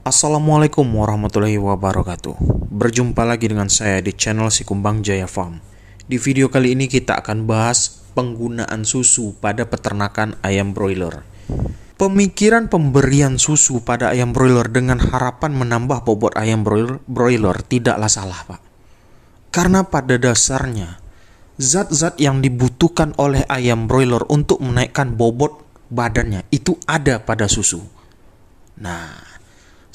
Assalamualaikum warahmatullahi wabarakatuh. Berjumpa lagi dengan saya di channel Si Kumbang Jaya Farm. Di video kali ini kita akan bahas penggunaan susu pada peternakan ayam broiler. Pemikiran pemberian susu pada ayam broiler dengan harapan menambah bobot ayam broiler tidaklah salah, Pak. Karena pada dasarnya zat-zat yang dibutuhkan oleh ayam broiler untuk menaikkan bobot badannya itu ada pada susu. Nah,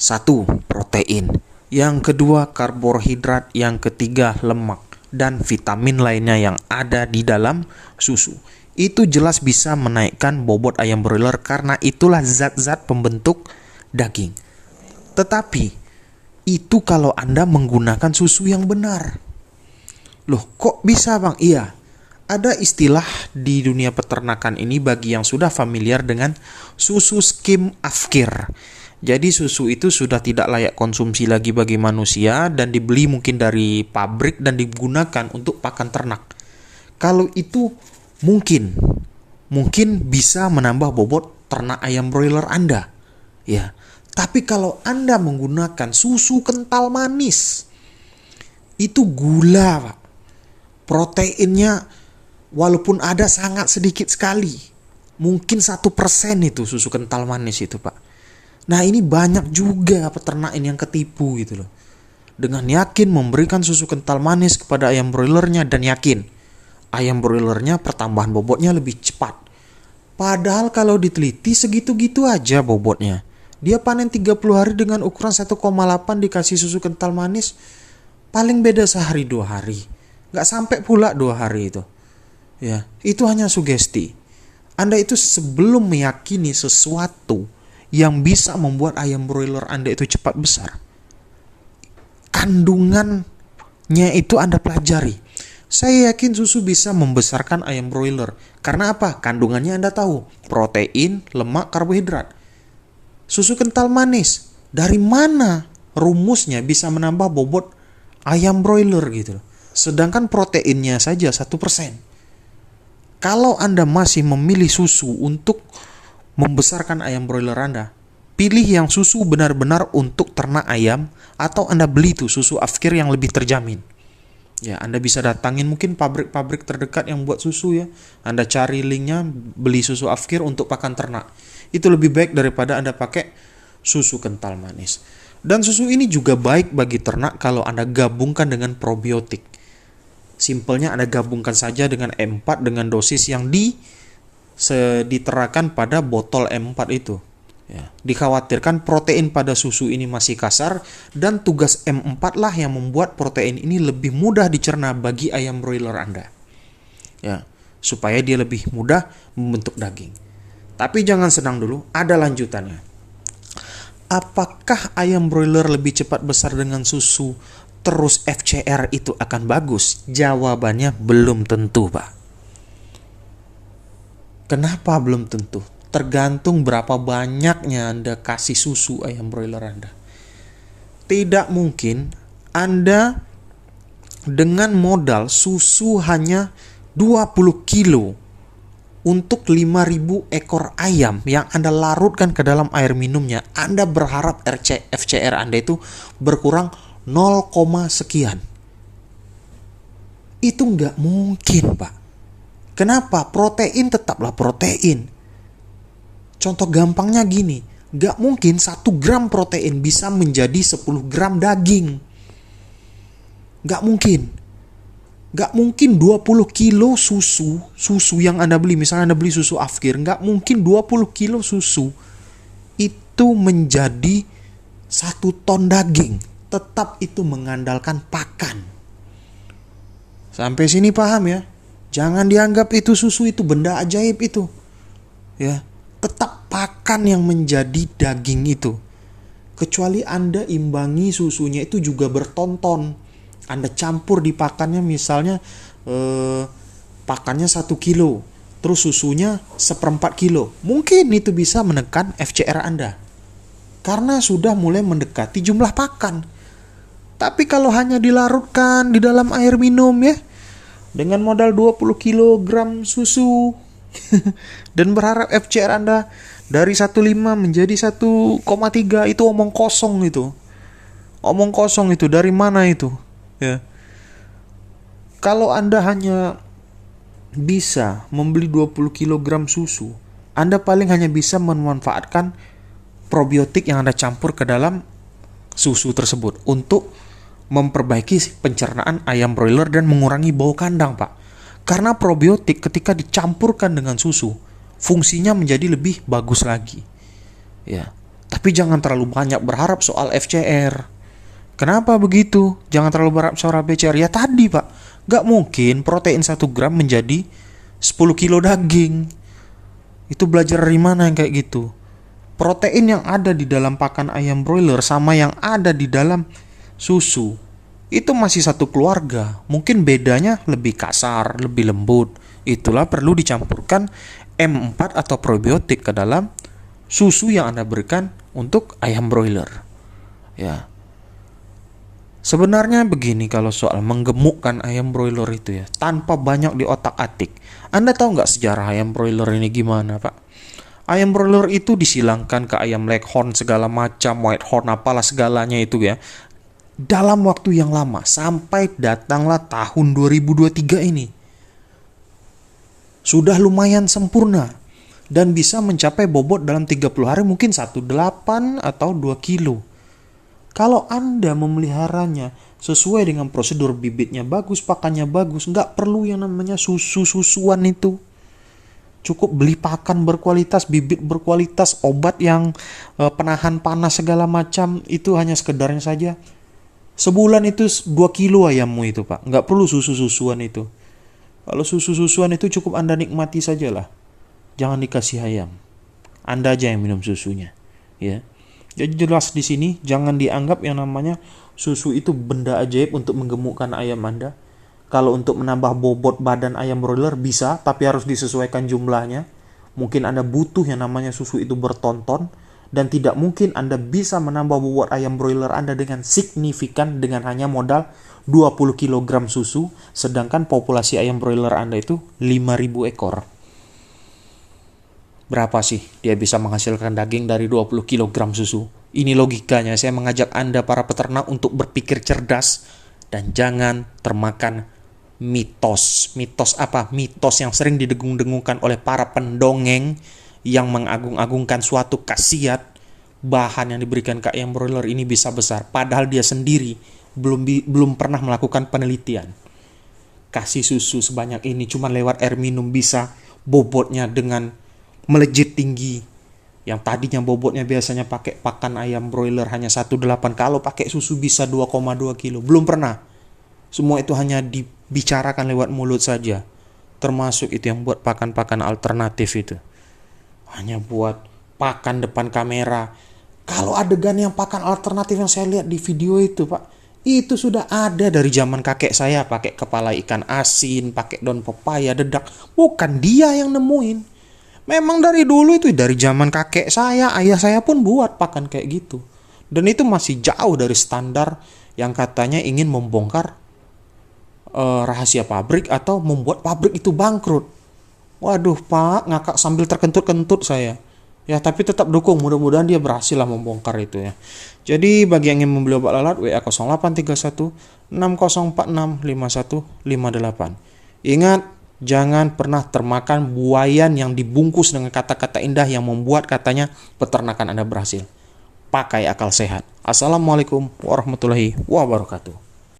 satu, protein. Yang kedua, karbohidrat. Yang ketiga, lemak. Dan vitamin lainnya yang ada di dalam susu. Itu jelas bisa menaikkan bobot ayam broiler karena itulah zat-zat pembentuk daging. Tetapi, itu kalau Anda menggunakan susu yang benar. Loh, kok bisa, Bang? Iya. Ada istilah di dunia peternakan ini bagi yang sudah familiar dengan susu skim afkir. Jadi susu itu sudah tidak layak konsumsi lagi bagi manusia dan dibeli mungkin dari pabrik dan digunakan untuk pakan ternak. Kalau itu mungkin bisa menambah bobot ternak ayam broiler Anda. Ya. Tapi kalau Anda menggunakan susu kental manis, itu gula, Pak. Proteinnya walaupun ada sangat sedikit sekali. Mungkin 1% itu susu kental manis itu, Pak. Nah, ini banyak juga peternak ini yang ketipu gitu loh. Dengan yakin memberikan susu kental manis kepada ayam broilernya dan yakin ayam broilernya pertambahan bobotnya lebih cepat. Padahal kalau diteliti segitu-gitu aja bobotnya. Dia panen 30 hari dengan ukuran 1,8 dikasih susu kental manis. Paling beda sehari 2 hari. Gak sampai pula 2 hari itu. Ya, itu hanya sugesti. Anda itu sebelum meyakini sesuatu yang bisa membuat ayam broiler Anda itu cepat besar, kandungannya itu Anda pelajari. Saya yakin susu bisa membesarkan ayam broiler. Karena apa? Kandungannya Anda tahu. Protein, lemak, karbohidrat. Susu kental manis. Dari mana rumusnya bisa menambah bobot ayam broiler gitu. Sedangkan proteinnya saja 1%. Kalau Anda masih memilih susu untuk membesarkan ayam broiler Anda, pilih yang susu benar-benar untuk ternak ayam, atau Anda beli tuh susu afkir yang lebih terjamin. Ya, Anda bisa datangin mungkin pabrik-pabrik terdekat yang buat susu ya. Anda cari linknya, beli susu afkir untuk pakan ternak. Itu lebih baik daripada Anda pakai susu kental manis. Dan susu ini juga baik bagi ternak kalau Anda gabungkan dengan probiotik. Simpelnya Anda gabungkan saja dengan M4 dengan dosis yang diterakan pada botol M4 itu. Ya, dikhawatirkan protein pada susu ini masih kasar dan tugas M4 lah yang membuat protein ini lebih mudah dicerna bagi ayam broiler Anda. Ya, supaya dia lebih mudah membentuk daging. Tapi jangan senang dulu, ada lanjutannya. Apakah ayam broiler lebih cepat besar dengan susu terus FCR itu akan bagus? Jawabannya belum tentu, Pak. Kenapa belum tentu? Tergantung berapa banyaknya Anda kasih susu ayam broiler Anda. Tidak mungkin Anda dengan modal susu hanya 20 kilo untuk 5.000 ekor ayam yang Anda larutkan ke dalam air minumnya, Anda berharap FCR Anda itu berkurang 0, sekian. Itu nggak mungkin, Pak. Kenapa? Protein tetaplah protein. Contoh gampangnya gini, gak mungkin 1 gram protein bisa menjadi 10 gram daging. Gak mungkin. Gak mungkin 20 kilo susu yang Anda beli, misalnya Anda beli susu afkir, gak mungkin 20 kilo susu itu menjadi 1 ton daging. Tetap itu mengandalkan pakan. Sampai sini paham ya? Jangan dianggap itu susu itu benda ajaib itu. Ya, tetap pakan yang menjadi daging itu. Kecuali Anda imbangi susunya itu juga bertonton. Anda campur di pakannya misalnya pakannya 1 kilo. Terus susunya 1/4 kilo. Mungkin itu bisa menekan FCR Anda. Karena sudah mulai mendekati jumlah pakan. Tapi kalau hanya dilarutkan di dalam air minum ya, dengan modal 20 kg susu dan berharap FCR Anda Dari 1,5 menjadi 1,3 itu omong kosong itu. Omong kosong itu dari mana itu? Ya. Kalau Anda hanya bisa membeli 20 kg susu, Anda paling hanya bisa memanfaatkan probiotik yang Anda campur ke dalam susu tersebut untuk memperbaiki pencernaan ayam broiler dan mengurangi bau kandang, Pak. Karena probiotik ketika dicampurkan dengan susu, fungsinya menjadi lebih bagus lagi. Ya. Tapi jangan terlalu banyak berharap soal FCR. Kenapa begitu? Jangan terlalu berharap soal FCR. Ya tadi, Pak. Gak mungkin protein 1 gram menjadi 10 kilo daging. Itu belajar dari mana yang kayak gitu? Protein yang ada di dalam pakan ayam broiler sama yang ada di dalam susu itu masih satu keluarga. Mungkin bedanya lebih kasar, lebih lembut. Itulah perlu dicampurkan M4 atau probiotik ke dalam susu yang Anda berikan untuk ayam broiler. Ya. Sebenarnya begini kalau soal menggemukkan ayam broiler itu ya, tanpa banyak diotak-atik. Anda tahu nggak sejarah ayam broiler ini gimana, Pak? Ayam broiler itu disilangkan ke ayam leghorn segala macam, whitehorn apalah segalanya itu ya. Dalam waktu yang lama, sampai datanglah tahun 2023 ini. Sudah lumayan sempurna dan bisa mencapai bobot dalam 30 hari mungkin 1,8 atau 2 kilo. Kalau Anda memeliharanya sesuai dengan prosedur, bibitnya bagus, pakannya bagus, nggak perlu yang namanya susu-susuan itu. Cukup beli pakan berkualitas, bibit berkualitas, obat yang penahan panas segala macam, itu hanya sekedarnya saja. Sebulan itu 2 kilo ayammu itu, Pak. Nggak perlu susu-susuan itu. Kalau susu-susuan itu cukup Anda nikmati sajalah. Jangan dikasih ayam. Anda aja yang minum susunya. Ya. Jadi jelas di sini jangan dianggap yang namanya susu itu benda ajaib untuk menggemukkan ayam Anda. Kalau untuk menambah bobot badan ayam broiler bisa, tapi harus disesuaikan jumlahnya. Mungkin Anda butuh yang namanya susu itu bertonton, dan tidak mungkin Anda bisa menambah bobot ayam broiler Anda dengan signifikan dengan hanya modal 20 kg susu, sedangkan populasi ayam broiler Anda itu 5.000 ekor. Berapa sih dia bisa menghasilkan daging dari 20 kg susu? Ini logikanya. Saya mengajak Anda para peternak untuk berpikir cerdas dan jangan termakan mitos. Mitos apa? Mitos yang sering didengung-dengungkan oleh para pendongeng yang mengagung-agungkan suatu khasiat bahan yang diberikan ke ayam broiler ini bisa besar. Padahal dia sendiri belum pernah melakukan penelitian. Kasih susu sebanyak ini cuma lewat air minum bisa bobotnya dengan melejit tinggi. Yang tadinya bobotnya biasanya pakai pakan ayam broiler hanya 1,8, kalau pakai susu bisa 2,2 kilo. Belum pernah. Semua itu hanya dibicarakan lewat mulut saja. Termasuk itu yang buat pakan-pakan alternatif itu. Hanya buat pakan depan kamera. Kalau adegan yang pakan alternatif yang saya lihat di video itu, Pak, itu sudah ada dari zaman kakek saya, pakai kepala ikan asin, pakai daun pepaya, dedak. Bukan dia yang nemuin. Memang dari dulu itu, dari zaman kakek saya, ayah saya pun buat pakan kayak gitu. Dan itu masih jauh dari standar yang katanya ingin membongkar rahasia pabrik atau membuat pabrik itu bangkrut. Waduh, Pak, ngakak sambil terkentut-kentut saya. Ya, tapi tetap dukung, mudah-mudahan dia berhasil lah membongkar itu ya. Jadi bagi yang ingin membeli obat lalat, WA 0831 6046 5158. Ingat, jangan pernah termakan buayan yang dibungkus dengan kata-kata indah yang membuat katanya peternakan Anda berhasil. Pakai akal sehat. Assalamualaikum warahmatullahi wabarakatuh.